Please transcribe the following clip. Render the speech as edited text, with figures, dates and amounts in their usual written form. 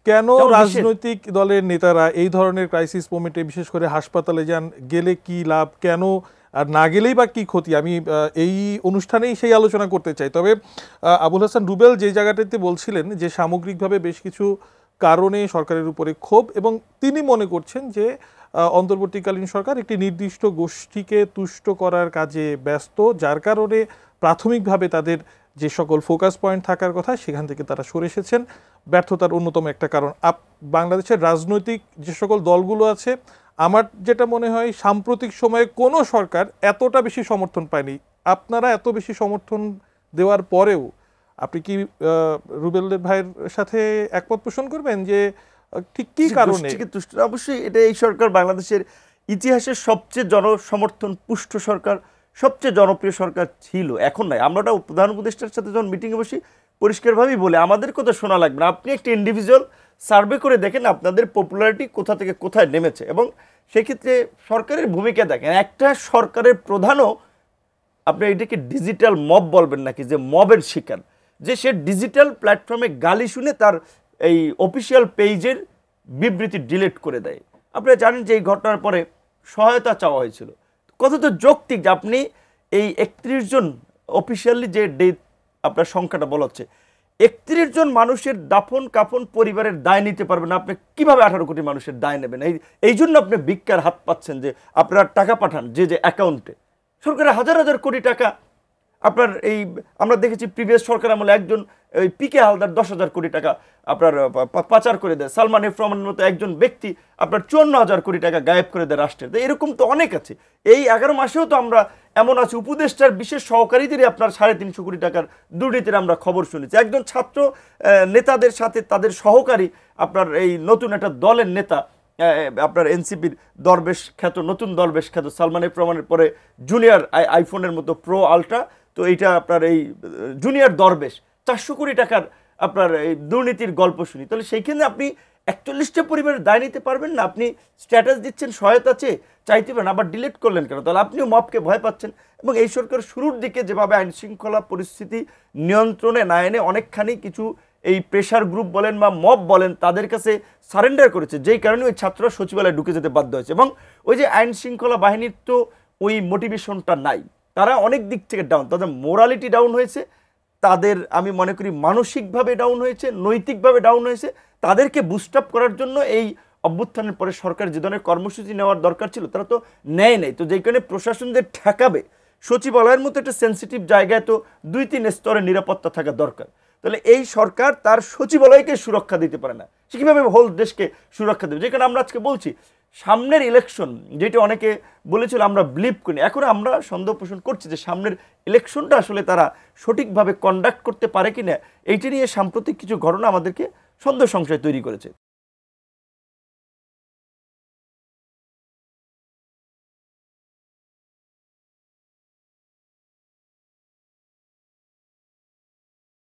কেন রাজনৈতিক দলের নেতারা এই ধরনের ক্রাইসিস মোমেন্টে বিশেষ করে হাসপাতালে যান, গেলে কি লাভ, কেন আর না গেলেই বা কি ক্ষতি? আমি এই অনুষ্ঠানেই সেই আলোচনা করতে চাই। তবে আবুল হাসান রুবেল যে জায়গাটাতে বলছিলেন যে সামগ্রিকভাবে বেশ কিছু কারণে সরকারের উপরে ক্ষোভ, এবং তিনি মনে করছেন যে অন্তর্বর্তীকালীন সরকার একটি নির্দিষ্ট গোষ্ঠীকে তুষ্ট করার কাজে ব্যস্ত, যার কারণে প্রাথমিকভাবে তাদের যে সকল ফোকাস পয়েন্ট থাকার কথা সেখান থেকে তারা সরে এসেছেন। ব্যর্থতার অন্যতম একটা কারণ বাংলাদেশের রাজনৈতিক যে সকল দলগুলো আছে, আমার যেটা মনে হয় সাম্প্রতিক সময়ে কোনো সরকার এতটা বেশি সমর্থন পায়নি। আপনারা এত বেশি সমর্থন দেওয়ার পরেও আপনি কি রুবেলের ভাইয়ের সাথে একমত পোষণ করবেন যে ঠিক কি কারণে? অবশ্যই এটা এই সরকার বাংলাদেশের ইতিহাসের সবচেয়ে জনসমর্থন পুষ্ট সরকার, সবচেয়ে জনপ্রিয় সরকার ছিল, এখন নাই। আমরা প্রধান উপদেষ্টার সাথে যখন মিটিংয়ে বসি পরিষ্কারভাবেই বলে আমাদের কথা শোনা লাগবে না, আপনি একটা ইন্ডিভিজুয়াল সার্ভে করে দেখেন আপনাদের পপুলারিটি কোথা থেকে কোথায় নেমেছে, এবং সেক্ষেত্রে সরকারের ভূমিকা দেখেন। একটা সরকারের প্রধানও আপনি এটাকে ডিজিটাল মব বলবেন নাকি, যে মবের শিকার, যে সে ডিজিটাল প্ল্যাটফর্মে গালি শুনে তার এই অফিসিয়াল পেজের বিবৃতি ডিলিট করে দেয়। আপনারা জানেন যে এই ঘটনার পরে সহায়তা চাওয়া হয়েছিল। কত তো যৌক্তিক যে আপনি এই 31 জন অফিসিয়ালি যে ডেথ আপনার সংখ্যাটা বলা হচ্ছে, 31 জন মানুষের দাফন কাফন পরিবারের দায় নিতে পারবেন না, আপনি কিভাবে 18 কোটি মানুষের দায় নেবেন? এই জন্য আপনি ভিক্ষার হাত পাচ্ছেন যে আপনারা টাকা পাঠান যে অ্যাকাউন্টে। সরকারের হাজার হাজার কোটি টাকা আপনার এই আমরা দেখেছি প্রিভিয়াস সরকার আমলে একজন ওই পিকে হালদার 10,000 কোটি টাকা আপনার পাচার করে দেয়। সালমান এফ রহমানের মতো একজন ব্যক্তি আপনার 54,000 কোটি টাকা গায়েব করে দেয় রাষ্ট্রের। তো এরকম তো অনেক আছে। এই 11 মাসেও তো আমরা এমন আছে উপদেষ্টার বিশেষ সহকারীদেরই আপনার 350 কোটি টাকার দুর্নীতির আমরা খবর শুনেছি। একজন ছাত্র নেতাদের সাথে তাদের সহকারী আপনার এই নতুন একটা দলের নেতা আপনার এনসিপির দরবেশ খ্যাত, নতুন দরবেশ খ্যাত সালমান এফ রহমানের পরে জুনিয়র আইফোনের মতো প্রো আলট্রা, তো এইটা আপনার এই জুনিয়র দরবেশ 400 কোটি টাকার আপনার এই দুর্নীতির গল্প শুনি। তাহলে সেইখানে আপনি 41টা পরিবারের দায় নিতে পারবেন না? আপনি স্ট্যাটাস দিচ্ছেন সহায়তা চেয়ে, চাইতে পারেন, আবার ডিলিট করলেন কেন? তাহলে আপনিও মবকে ভয় পাচ্ছেন। এবং এই সরকার শুরুর দিকে যেভাবে আইন শৃঙ্খলা পরিস্থিতি নিয়ন্ত্রণে না এনে অনেকখানি কিছু এই প্রেশার গ্রুপ বলেন বা মব বলেন তাদের কাছে সারেন্ডার করেছে, যেই কারণে ওই ছাত্ররা সচিবালয়ে ঢুকে যেতে বাধ্য হয়েছে। এবং ওই যে আইন শৃঙ্খলা বাহিনীর তো ওই মোটিভেশনটা নাই, তারা অনেক দিক থেকে ডাউন, তাদের মোরালিটি ডাউন হয়েছে, তাদের আমি মনে করি মানসিকভাবে ডাউন হয়েছে, নৈতিকভাবে ডাউন হয়েছে। তাদেরকে বুস্ট আপ করার জন্য এই অভ্যুত্থানের পরে সরকার যে ধরনের কর্মসূচি নেওয়ার দরকার ছিল তারা তো নেয় নাই। তো যেই কারণে প্রশাসনদের ঠেকাবে, সচিবালয়ের মতো একটা সেন্সিটিভ জায়গায় তো 2-3 স্তরের নিরাপত্তা থাকা দরকার। তাহলে এই সরকার তার সচিবালয়কে সুরক্ষা দিতে পারে না, সে কীভাবে হোল দেশকে সুরক্ষা দেবে? যেখানে আমরা আজকে বলছি সামনের ইলেকশন, যেটা অনেকে বলেছিল আমরা বিলিভ করি, এখন আমরা সন্দেহ পোষণ করছি যে সামনের ইলেকশনটা আসলে তারা সঠিকভাবে কন্ডাক্ট করতে পারে কিনা, এইটা নিয়ে সাম্প্রতিক কিছু ঘটনা আমাদেরকে সন্দেহ সংশয় তৈরি করেছে।